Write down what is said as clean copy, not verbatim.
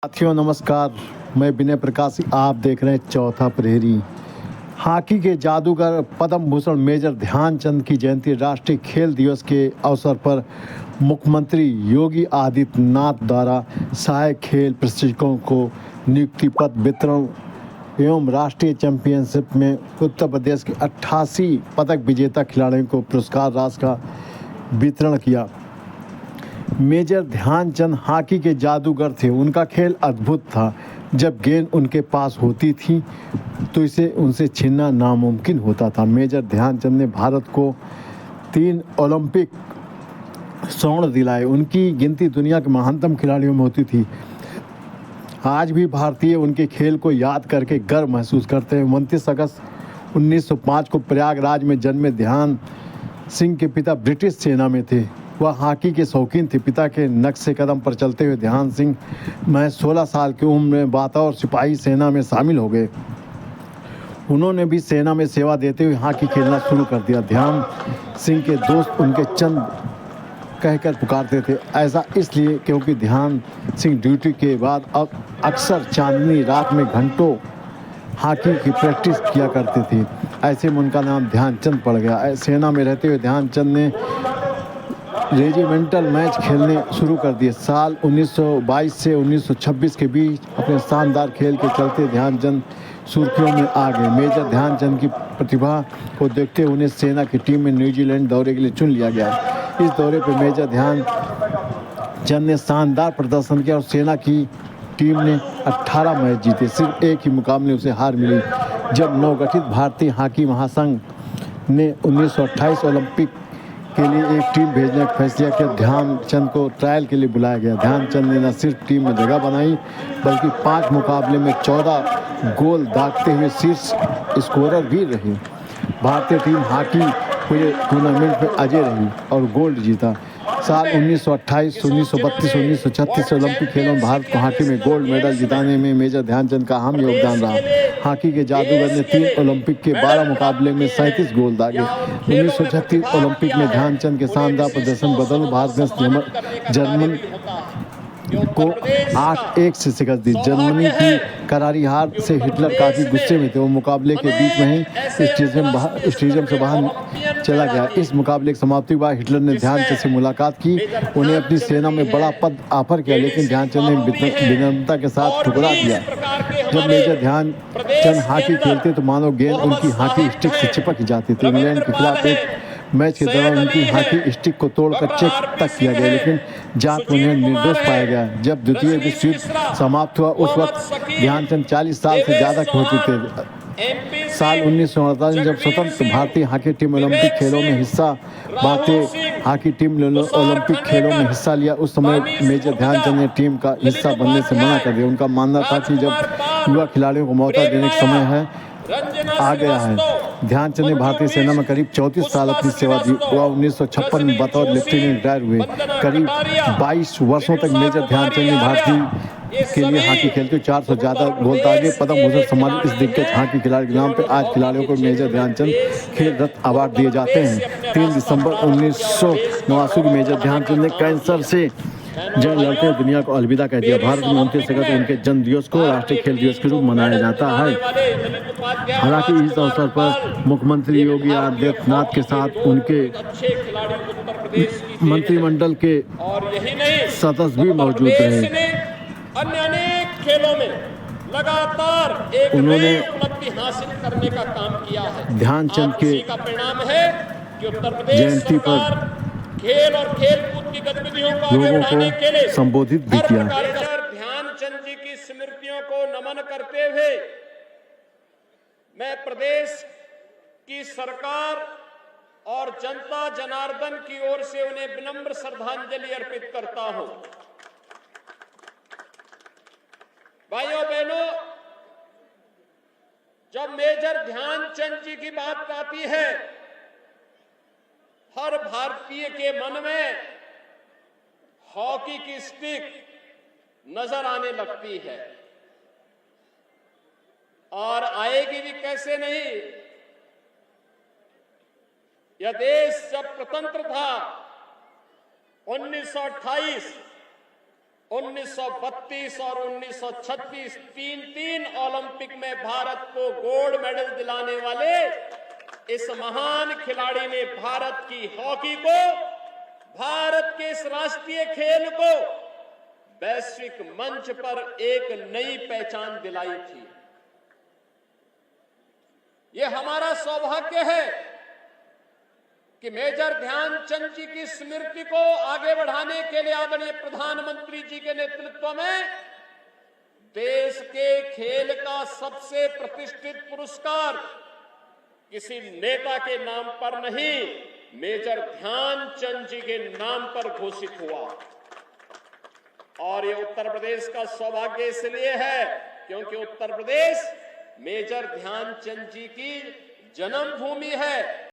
साथियों नमस्कार। मैं विनय प्रकाशी, आप देख रहे हैं चौथा प्रहरी। हॉकी के जादूगर पद्म भूषण मेजर ध्यानचंद की जयंती राष्ट्रीय खेल दिवस के अवसर पर मुख्यमंत्री योगी आदित्यनाथ द्वारा सहायक खेल प्रशिक्षकों को नियुक्ति पत्र वितरण एवं राष्ट्रीय चैंपियनशिप में उत्तर प्रदेश के 88 पदक विजेता खिलाड़ियों को पुरस्कार राशि का वितरण किया। मेजर ध्यानचंद हॉकी के जादूगर थे। उनका खेल अद्भुत था। जब गेंद उनके पास होती थी तो इसे उनसे छीनना नामुमकिन होता था। मेजर ध्यानचंद ने भारत को 3 ओलंपिक स्वर्ण दिलाए। उनकी गिनती दुनिया के महानतम खिलाड़ियों में होती थी। आज भी भारतीय उनके खेल को याद करके गर्व महसूस करते हैं। 29 अगस्त 1905 को प्रयागराज में जन्मे ध्यान सिंह के पिता ब्रिटिश सेना में थे। वह हॉकी के शौकीन थे। पिता के नक्शे कदम पर चलते हुए ध्यान सिंह महज 16 साल की उम्र में बतौर सिपाही सेना में शामिल हो गए। उन्होंने भी सेना में सेवा देते हुए हॉकी खेलना शुरू कर दिया। ध्यान सिंह के दोस्त उनके चंद कहकर पुकारते थे। ऐसा इसलिए क्योंकि ध्यान सिंह ड्यूटी के बाद अब अक्सर चांदनी रात में घंटों हॉकी की प्रैक्टिस किया करते थे। ऐसे में उनका नाम ध्यानचंद पड़ गया। सेना में रहते हुए ध्यानचंद ने रेजिमेंटल मैच खेलने शुरू कर दिए। साल 1922 से 1926 के बीच अपने शानदार खेल के चलते ध्यानचंद सुर्खियों में आ गए। मेजर ध्यानचंद की प्रतिभा को देखते हुए उन्हें सेना की टीम में न्यूजीलैंड दौरे के लिए चुन लिया गया। इस दौरे पर मेजर ध्यानचंद ने शानदार प्रदर्शन किया और सेना की टीम ने 18 मैच जीते। सिर्फ एक ही मुकाबले उसे हार मिली, जब नवगठित भारतीय हॉकी महासंघ ने 1928 ओलंपिक के लिए एक टीम भेजने का फैसला किया। ध्यानचंद को ट्रायल के लिए बुलाया गया। ध्यानचंद ने न सिर्फ टीम में जगह बनाई बल्कि 5 मुकाबले में 14 गोल दागते हुए शीर्ष स्कोरर भी रहे। भारतीय टीम हॉकी पूरे टूर्नामेंट में अजय रही और गोल्ड जीता। साल 1928, 1932, 1936 ओलंपिक खेलों में भारत को हॉकी में गोल्ड मेडल जिताने में मेजर ध्यानचंद का अहम योगदान रहा। हॉकी के जादूगर ने 3 ओलंपिक के 12 मुकाबले में 37 गोल दागे। 1936 ओलंपिक में ध्यानचंद के शानदार प्रदर्शन बदल भारत ने जर्मन को 8-1 से शिकस्त दी। जर्मनी की करारी हार से हिटलर काफ़ी गुस्से में थे। वो मुकाबले के बीच में ही स्टेडियम से बाहर चला गया। इस मुकाबले की समाप्ति के बाद हिटलर ने ध्यानचंद से मुलाकात की, उन्हें अपनी सेना में बड़ा पद ऑफर किया, लेकिन ध्यानचंद ने विनम्रता के साथ ठुकरा दिया। जब मेजर ध्यानचंद हॉकी खेलते तो मानो गेंद उनकी हॉकी स्टिक से चिपक जाती थी। इंग्लैंड के खिलाफ एक मैच के दौरान उनकी हॉकी स्टिक को तोड़कर चेक तक किया गया, लेकिन जांच में उन्हें निर्दोष पाया गया। जब द्वितीय विश्व युद्ध समाप्त हुआ उस वक्त ध्यानचंद 40 साल से ज़्यादा हो चुके थे। साल 1948 में जब स्वतंत्र भारतीय हॉकी टीम ओलंपिक खेलों में हिस्सा लिया, उस समय मेजर ध्यानचंद ने टीम का हिस्सा बनने से मना कर दिया। उनका मानना था कि जब युवा खिलाड़ियों को मौका देने का समय आ गया है। ध्यानचंद ने भारतीय सेना में करीब 34 साल अपनी सेवा दी। वह 1956 में बतौर लेफ्टिनेंट रिटायर हुए। करीब 22 वर्षों तक मेजर ध्यानचंद ने भारतीय के लिए हॉकी खेलते 400 ज़्यादा गोल दागे। पद्म भूषण सम्मानित इस दिग्गज हॉकी खिलाड़ी के नाम पर आज खिलाड़ियों को मेजर ध्यानचंद खेल रत्न अवार्ड दिए जाते हैं। 3 दिसंबर 1989 में मेजर ध्यानचंद ने कैंसर से जंग लड़ते हुए दुनिया को अलविदा कह दिया। भारत में 29 अगस्त उनके जन्म दिवस को राष्ट्रीय खेल दिवस के रूप में मनाया जाता है। हालांकि इस अवसर पर मुख्यमंत्री योगी आदित्यनाथ के साथ उनके मंत्रिमंडल के सदस्य भी मौजूद रहे। अन्य अनेक खेलों में लगातार एक नई उपलब्धि हासिल करने का काम किया है। ध्यानचंद के परिणाम है कि उत्तर प्रदेश जयंती पर खेल और खेलकूद की गतिविधियों को आगे बढ़ाने के लिए संबोधित भी किया। ध्यानचंद जी की स्मृतियों को नमन करते हुए मैं प्रदेश की सरकार और जनता जनार्दन की ओर से उन्हें विनम्र श्रद्धांजलि अर्पित करता हूं। भाइयों बहनों, जब मेजर ध्यानचंद जी की बात आती है, हर भारतीय के मन में हॉकी की स्टिक नजर आने लगती है और आएगी भी कैसे नहीं। यह देश जब स्वतंत्र था 1928 1932 और 1936 तीन ओलंपिक में भारत को गोल्ड मेडल दिलाने वाले इस महान खिलाड़ी ने भारत की हॉकी को, भारत के इस राष्ट्रीय खेल को वैश्विक मंच पर एक नई पहचान दिलाई थी। यह हमारा सौभाग्य है कि मेजर ध्यानचंद जी की स्मृति को आगे बढ़ाने के लिए आदरणीय प्रधानमंत्री जी के नेतृत्व में देश के खेल का सबसे प्रतिष्ठित पुरस्कार किसी नेता के नाम पर नहीं, मेजर ध्यानचंद जी के नाम पर घोषित हुआ। और ये उत्तर प्रदेश का सौभाग्य इसलिए है क्योंकि उत्तर प्रदेश मेजर ध्यानचंद जी की जन्मभूमि है।